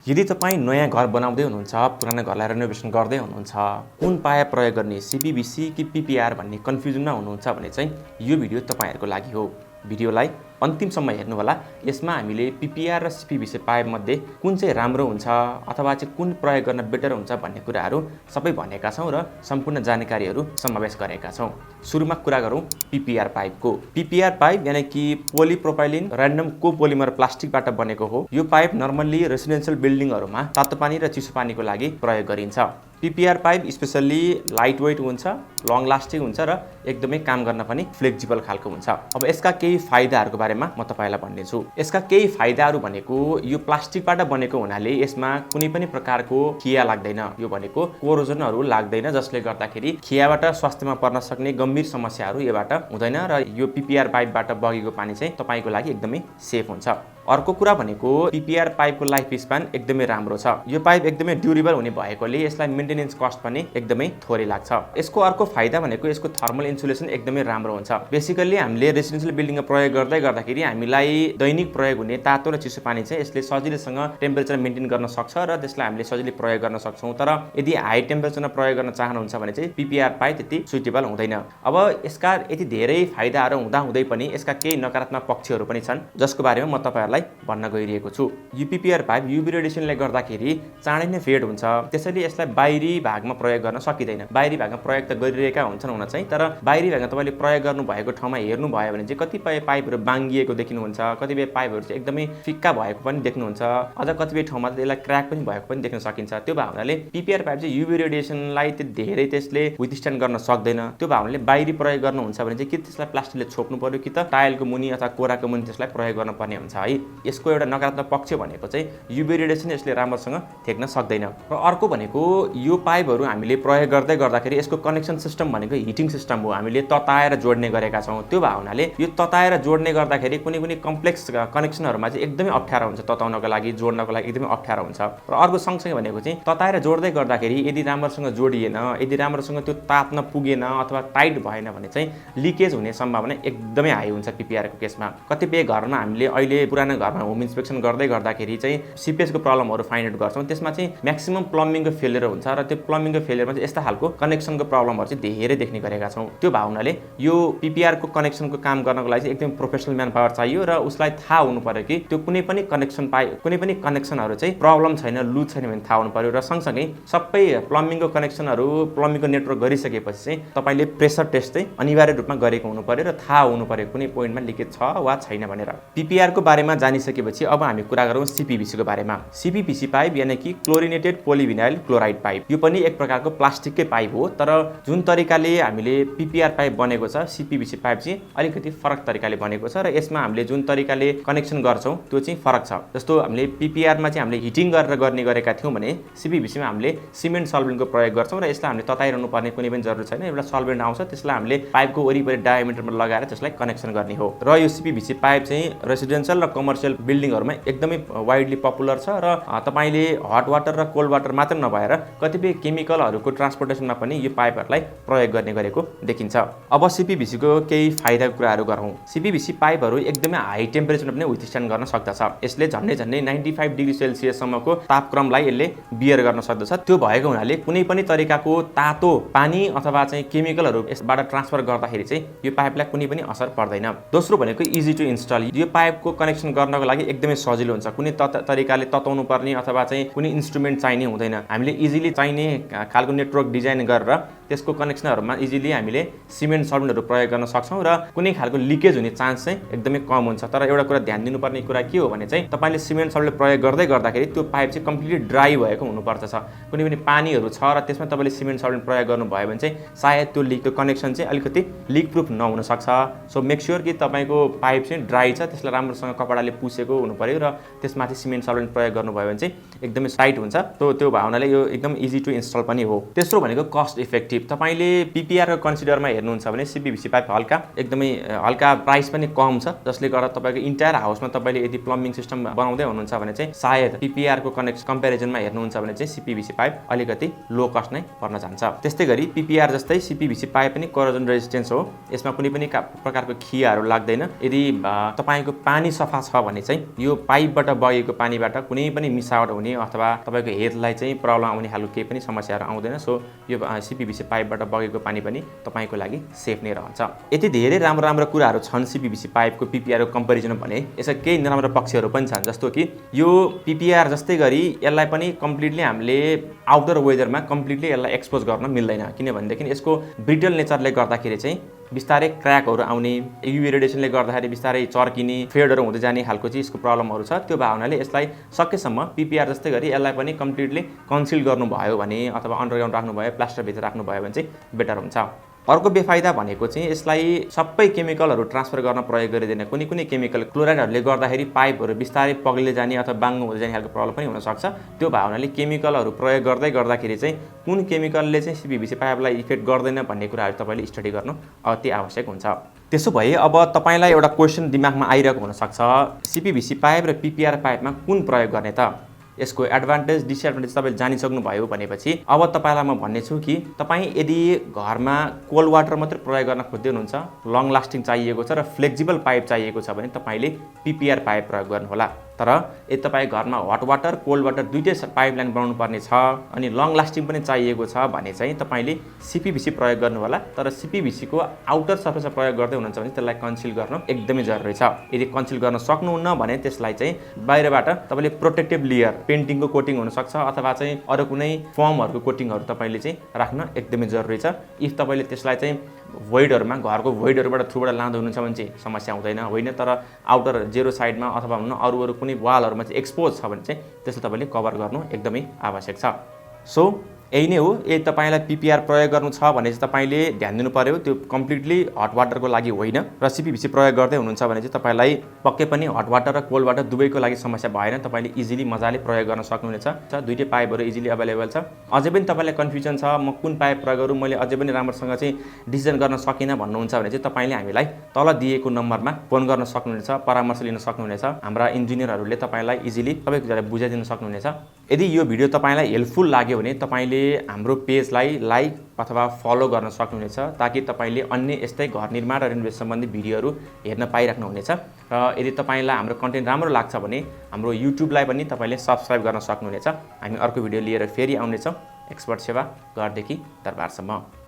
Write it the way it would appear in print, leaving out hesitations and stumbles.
यदि तपाईँ नयाँ घर बनाउँदै हुनुहुन्छ, पुरानो घरलाई रेनोभेसन गर्दै हुनुहुन्छ, कुन पाइप प्रयोग गर्ने सीपीवीसी कि पीपीआर भन्ने कन्फ्युजनमा हुनुहुन्छ भने चाहिँ यो भिडियो तपाईँहरूको लागि हो। भिडियोलाई अन्तिमसम्म हेर्नुहोला। यसमा हामीले पीपीआर र सीपीवीसी पाइप मध्ये कुन चाहिँ राम्रो हुन्छ अथवा चाहिँ कुन प्रयोग गर्न बेटर हुन्छ भन्ने कुराहरू सबै भनेका छौँ र सम्पूर्ण जानकारीहरू समावेश गरेका छौँ। सुरुमा कुरा गरौँ पीपीआर पाइपको। पीपीआर पाइप यानी कि पोलिप्रोपाइलिन र्यान्डम कोपोलिमर प्लास्टिकबाट बनेको हो। यो पाइप नर्मल्ली रेसिडेन्सियल बिल्डिङहरूमा तातो पानी र चिसो पानीको लागि प्रयोग गरिन्छ। PPR pipe specially light weight हुन्छ, लङ लास्टिङ हुन्छ र एकदमै काम गर्न पनि फ्लेक्जिबल खालको हुन्छ। अब यसका केही फाइदाहरूको बारेमा म तपाईँलाई भन्नेछु। यसका केही फाइदाहरू भनेको यो प्लास्टिकबाट बनेको हुनाले यसमा कुनै पनि प्रकारको खिया लाग्दैन। यो भनेको कोरोजनहरू लाग्दैन, जसले गर्दाखेरि खियाबाट स्वास्थ्यमा पर्न सक्ने गम्भीर समस्याहरू योबाट हुँदैन र यो पीपीआर पाइपबाट बगेको पानी चाहिँ तपाईँको लागि एकदमै सेफ हुन्छ। अर्को कुरा भनेको पीपीआर पाइपको लाइफ स्पान एकदमै राम्रो छ। यो पाइप एकदमै ड्युरेबल हुने भएकोले यसलाई मेन्टेनेन्स कस्ट पनि एकदमै थोरै लाग्छ। यसको अर्को फाइदा भनेको यसको थर्मल इन्सुलेसन एकदमै राम्रो हुन्छ। बेसिकल्ली हामीले रेसिडेन्सियल बिल्डिङमा प्रयोग गर्दाखेरि हामीलाई दैनिक प्रयोग हुने तातो र चिसो पानी चाहिँ यसले सजिलैसँग टेम्परेचर मेन्टेन गर्न सक्छ र त्यसलाई हामीले सजिलै प्रयोग गर्न सक्छौँ। तर यदि हाई टेम्परेचरमा प्रयोग गर्न चाहनुहुन्छ भने चाहिँ पीपीआर पाइप त्यति सुइटेबल हुँदैन। अब यसका यति धेरै फाइदाहरू हुँदाहुँदै पनि यसका केही नकारात्मक पक्षहरू पनि छन्, जसको बारेमा म तपाईँहरूलाई भन्न गइरहेको छु। यो पीपीआर पाइप युभी रेडिएसनले गर्दाखेरि चाँडै नै फेड हुन्छ, त्यसैले यसलाई बाहिरी भागमा प्रयोग गर्न सकिँदैन। बाहिरी भागमा प्रयोग त गरिरहेका हुन्छन् हुन चाहिँ, तर बाहिरी भागमा तपाईँले प्रयोग गर्नु भएको ठाउँमा हेर्नुभयो भने चाहिँ कतिपय पाइपहरू बाङ्गिएको देख्नुहुन्छ, कतिपय पाइपहरू चाहिँ एकदमै फिक्का भएको पनि देख्नुहुन्छ, अझ कतिपय ठाउँमा त यसलाई क्र्याक पनि भएको पनि देख्न सकिन्छ। त्यो भावनाले पीपीआर पाइप चाहिँ युभी रेडिएसनलाई धेरै त्यसले विथस्ट्यान्ड गर्न सक्दैन। त्यो भावनाले बाहिरी प्रयोग गर्नुहुन्छ भने चाहिँ कि त्यसलाई प्लास्टिकले छोप्नु पर्यो कि त टाइलको मुनि अथवा कोराको मुनि त्यसलाई प्रयोग गर्नुपर्ने हुन्छ है। यसको एउटा नकारात्मक पक्ष भनेको चाहिँ युभी रेडिएसन यसले राम्रोसँग थेक्न सक्दैन। र अर्को भनेको यो पाइपहरू हामीले प्रयोग गर्दाखेरि यसको कनेक्सन सिस्टम भनेको हिटिङ सिस्टम हो। हामीले तताएर जोड्ने गरेका छौँ। त्यो भावनाले यो तताएर जोड्ने गर्दाखेरि कुनै कम्प्लेक्स कनेक्सनहरूमा चाहिँ एकदमै अप्ठ्यारो हुन्छ, तताउनको लागि जोड्नको लागि एकदमै अप्ठ्यारो हुन्छ। र अर्को सँगसँगै भनेको चाहिँ तताएर जोड्दै गर्दाखेरि यदि राम्रोसँग जोडिएन, यदि राम्रोसँग त्यो तात्न पुगेन अथवा टाइट भएन भने चाहिँ लिकेज हुने सम्भावना एकदमै हाई हुन्छ पीपीआरको केसमा। कतिपय घरमा हामीले अहिले पुरानो घरमा होम इन्सपेक्सन गर्दाखेरि चाहिँ सिपेजको प्रब्लमहरू फाइन्ड आउट गर्छौँ। त्यसमा चाहिँ म्याक्सिमम प्लम्बिङको फेलियर हुन्छ र त्यो प्लम्बिङको फेलियरमा चाहिँ यस्ता खालको कनेक्सनको प्रब्लमहरू चाहिँ धेरै देख्ने गरेका छौँ। त्यो भावनाले यो पीपीआरको कनेक्सनको काम गर्नको लागि चाहिँ एकदमै प्रोफेसनल म्यान पावर चाहियो र उसलाई थाहा हुनु पर्यो कि त्यो कुनै पनि कनेक्सनहरू चाहिँ प्रब्लम छैन, लुज छैन भने थाहा हुनु पर्यो। र सँगसँगै सबै प्लम्बिङको कनेक्सनहरू प्लम्बिङको नेटवर्क गरिसकेपछि चाहिँ तपाईँले प्रेसर टेस्ट चाहिँ अनिवार्य रूपमा गरेको हुनु पर्यो र थाहा हुनु पर्यो कुनै पोइन्टमा लिकेज छ वा छैन भनेर। पीपीआरको बारेमा जानिसकेपछि अब हामी कुरा गरौँ सीपीवीसीको बारेमा। सीपीवीसी पाइप यानी कि क्लोरिनेटेड पोलिभिनाइल क्लोराइड पाइप। यो पनि एक प्रकारको प्लास्टिककै पाइप हो, तर जुन तरिकाले हामीले पीपीआर पाइप बनेको छ सीपीवीसी पाइप चाहिँ अलिकति फरक तरिकाले बनेको छ र यसमा हामीले जुन तरिकाले कनेक्सन गर्छौँ त्यो चाहिँ फरक छ। जस्तो हामीले पीपीआरमा चाहिँ हामीले हिटिङ गरेर गर्ने गरेका थियौँ भने सीपीवीसीमा हामीले सिमेन्ट सल्भेन्टको प्रयोग गर्छौँ र यसलाई हामीले तताइरहनु पर्ने कुनै पनि जरुरत छैन। एउटा सल्भेन्ट आउँछ, त्यसलाई हामीले पाइपको वरिपरि डायमिटरमा लगाएर त्यसलाई कनेक्सन गर्ने हो। र यो सीपीवीसी पाइप चाहिँ रेसिडेन्सियल र कमर्सियल बिल्डिङहरूमा एकदमै वाइडली पपुलर छ र तपाईँले हट वाटर र कोल्ड वाटर मात्र नभएर कतिपय केमिकलहरूको ट्रान्सपोर्टेसनमा पनि यो पाइपहरूलाई प्रयोग गर्ने गरेको देखिन्छ। अब सीपीवीसीको केही फाइदाको कुराहरू गरौँ। सीपीवीसी पाइपहरू एकदमै हाई टेम्परेचरमा पनि विथस्ट्यान्ड गर्न सक्दछ। यसले झन्डै 95 डिग्री सेल्सियससम्मको तापक्रमलाई यसले बियर गर्न सक्दछ। त्यो भएको हुनाले कुनै पनि तरिकाको तातो पानी अथवा चाहिँ केमिकलहरू यसबाट ट्रान्सफर गर्दाखेरि चाहिँ यो पाइपलाई कुनै पनि असर पर्दैन। दोस्रो भनेको इजी टु इन्स्टल। यो पाइपको कनेक्सन गर्नको लागि एकदमै सजिलो हुन्छ। कुनै तरिकाले तताउनु पर्ने अथवा चाहिँ कुनै इन्स्ट्रुमेन्ट चाहिने हुँदैन। हामीले इजिली चाहिने खालको नेटवर्क डिजाइन गरेर त्यसको कनेक्सनहरूमा इजिली हामीले सिमेन्ट सल्भेन्टहरू प्रयोग गर्न सक्छौँ र कुनै खालको लिकेज हुने चान्स चाहिँ एकदमै कम हुन्छ। तर एउटा कुरा ध्यान दिनुपर्ने कुरा के हो भने चाहिँ तपाईँले सिमेन्ट सल्भेन्ट प्रयोग गर्दाखेरि त्यो पाइप चाहिँ कम्प्लिटली ड्राई भएको हुनुपर्छ। कुनै पनि पानीहरू छ र त्यसमा तपाईँले सिमेन्ट सल्भेन्ट प्रयोग गर्नुभयो भने चाहिँ सायद त्यो कनेक्सन चाहिँ अलिकति लिक प्रुफ नहुन सक्छ। सो मेक स्योर कि तपाईँको पाइप चाहिँ ड्राई छ, त्यसलाई राम्रोसँग कपडाले पुसेको हुनु पर्यो र त्यसमाथि सिमेन्ट सल्भेन्ट प्रयोग गर्नुभयो भने चाहिँ एकदमै टाइट हुन्छ। त्यो भावनाले यो एकदम इजी टु इन्स्टल पनि हो। तेस्रो भनेको कस्ट इफेक्टिभ। तपाईँले पीपीआरको कन्सिडरमा हेर्नुहुन्छ भने सीपीवीसी पाइप एकदमै हल्का प्राइस पनि कम छ, जसले गर्दा तपाईँको इन्टायर हाउसमा तपाईँले यदि प्लम्बिङ सिस्टम बनाउँदै हुनुहुन्छ भने चाहिँ सायद पीपीआरको कम्पेरिजनमा हेर्नुहुन्छ भने चाहिँ सीपीवीसी पाइप अलिकति लो कस्ट नै पर्न जान्छ। त्यस्तै गरी पीपीआर जस्तै सीपीवीसी पाइप पनि कोरोजन रेजिस्टेन्स हो। यसमा कुनै पनि प्रकारको खियाहरू लाग्दैन। यदि तपाईँको पानी सफा छ भने चाहिँ यो पाइपबाट बगेको पानीबाट कुनै पनि मिसावट हुने अथवा तपाईँको हेडलाई चाहिँ प्रब्लम आउने खालको केही पनि समस्याहरू आउँदैन। सो यो CPVC पाइपबाट बगेको पानी पनि तपाईँको लागि सेफ नै रहन्छ। यति धेरै राम्रो कुराहरू छन् CPVC पाइपको PPR को कम्पेरिजनमा भने यसका केही नराम्रो पक्षहरू पनि छन्, जस्तो कि यो PPR जस्तै गरी यसलाई पनि कम्प्लिटली हामीले आउटर वेदरमा कम्प्लिटली यसलाई एक्सपोज गर्न मिल्दैन, किनभनेदेखि यसको ब्रिटल नेचरले गर्दाखेरि चाहिँ बिस्तारै क्र्याकहरू आउने, युभी रेडिएसनले गर्दाखेरि बिस्तारै चर्किने, फेडहरू हुँदै जाने खालको चाहिँ यसको प्रब्लमहरू छ। त्यो भावनाले यसलाई सकेसम्म PPR जस्तै गरी यसलाई पनि कम्प्लिटली कन्सिल गर्नुभयो भने अथवा अन्डरग्राउन्ड राख्नुभयो, प्लास्टरभित्र राख्नुभयो भने चाहिँ बेटर हुन्छ। अर्को बेफाइदा भनेको चाहिँ यसलाई सबै केमिकलहरू ट्रान्सफर गर्न प्रयोग गरिँदैन। कुनै केमिकल क्लोराइडहरूले गर्दाखेरि पाइपहरू बिस्तारै पग्लिँदै जाने अथवा बाङ्गो हुँदै जाने खालको प्रब्लम पनि हुनसक्छ। त्यो भावनाले केमिकलहरू प्रयोग गर्दाखेरि चाहिँ कुन केमिकलले चाहिँ CPVC पाइपलाई इफेक्ट गर्दैन भन्ने कुराहरू तपाईँले स्टडी गर्नु अति आवश्यक हुन्छ। त्यसो भए अब तपाईँलाई एउटा क्वेसन दिमागमा आइरहेको हुनसक्छ, CPVC पाइप र PPR पाइपमा कुन प्रयोग गर्ने त? यसको एडभान्टेज डिसएडभान्टेज तपाईँले जानिसक्नुभयो भनेपछि अब तपाईँलाई म भन्ने छु कि तपाईँ यदि घरमा कोल्ड वाटर मात्रै प्रयोग गर्न खोज्दै हुनुहुन्छ, लङ लास्टिङ चाहिएको छ र फ्लेक्सिबल पाइप चाहिएको छ भने तपाईँले PPR पाइप प्रयोग गर्नुहोला। तर यदि तपाईँ घरमा हट वाटर कोल्ड वाटर दुईटै पाइपलाइन बनाउनु पर्ने छ अनि लङ लास्टिङ पनि चाहिएको छ भने चाहिँ तपाईँले CPVC प्रयोग गर्नु होला। तर CPVC को आउटर सर्फेसमा प्रयोग गर्दै हुनुहुन्छ भने त्यसलाई कन्सिल गर्न एकदमै जरुरी छ। यदि कन्सिल गर्न सक्नुहुन्न भने त्यसलाई चाहिँ बाहिरबाट तपाईँले प्रोटेक्टिभ लेयर, पेन्टिङको कोटिङ हुनसक्छ अथवा चाहिँ अरू कुनै फर्महरूको कोटिङहरू तपाईँले चाहिँ राख्न एकदमै जरुरी छ। इफ तपाईँले त्यसलाई चाहिँ भोइडहरूमा घरको भोइडहरूबाट थ्रुबाट लाँदै हुनुहुन्छ भने चाहिँ समस्या हुँदैन, होइन। तर आउटर जेरो साइडमा अथवा हुन अरू कुनै वालहरूमा चाहिँ एक्सपोज छ भने चाहिँ त्यसलाई तपाईँले कभर गर्नु एकदमै आवश्यक छ। सो यही नै हो। यदि तपाईँलाई PPR प्रयोग गर्नु छ भने चाहिँ तपाईँले ध्यान दिनु पर्यो, त्यो कम्प्लिटली हट वाटरको लागि होइन। र CPVC प्रयोग गर्दै हुनुहुन्छ भने चाहिँ तपाईँलाई पक्कै पनि हट वाटर र कोल्ड वाटर दुवैको लागि समस्या भएन, तपाईँले इजिली मजाले प्रयोग गर्न सक्नुहुनेछ। दुईटै पाइपहरू इजिली अभाइलेबल छ। अझै पनि तपाईँलाई कन्फ्युजन छ म कुन पाइप प्रयोग गरौँ, मैले अझै पनि राम्रोसँग चाहिँ डिसिजन गर्न सकिनँ भन्नुहुन्छ भने चाहिँ तपाईँले हामीलाई तल दिएको नम्बरमा फोन गर्न सक्नुहुनेछ, परामर्श लिन सक्नुहुनेछ। हाम्रा इन्जिनियरहरूले तपाईँलाई इजिली सबै कुरालाई बुझाइदिन सक्नुहुनेछ। यदि यो भिडियो तपाईँलाई हेल्पफुल लाग्यो भने तपाईँले हाम्रो पेजलाई लाइक अथवा फलो गर्न सक्नुहुनेछ, ताकि तपाईँले अन्य यस्तै घर निर्माण र रेनोभेसन सम्बन्धी भिडियोहरू हेर्न पाइराख्नुहुनेछ। र यदि तपाईँलाई हाम्रो कन्टेन्ट राम्रो लाग्छ भने हाम्रो युट्युबलाई पनि तपाईँले सब्सक्राइब गर्न सक्नुहुनेछ। हामी अर्को भिडियो लिएर फेरि आउनेछौँ। एक्सपर्ट सेवा घरदेखि दरबारसम्म।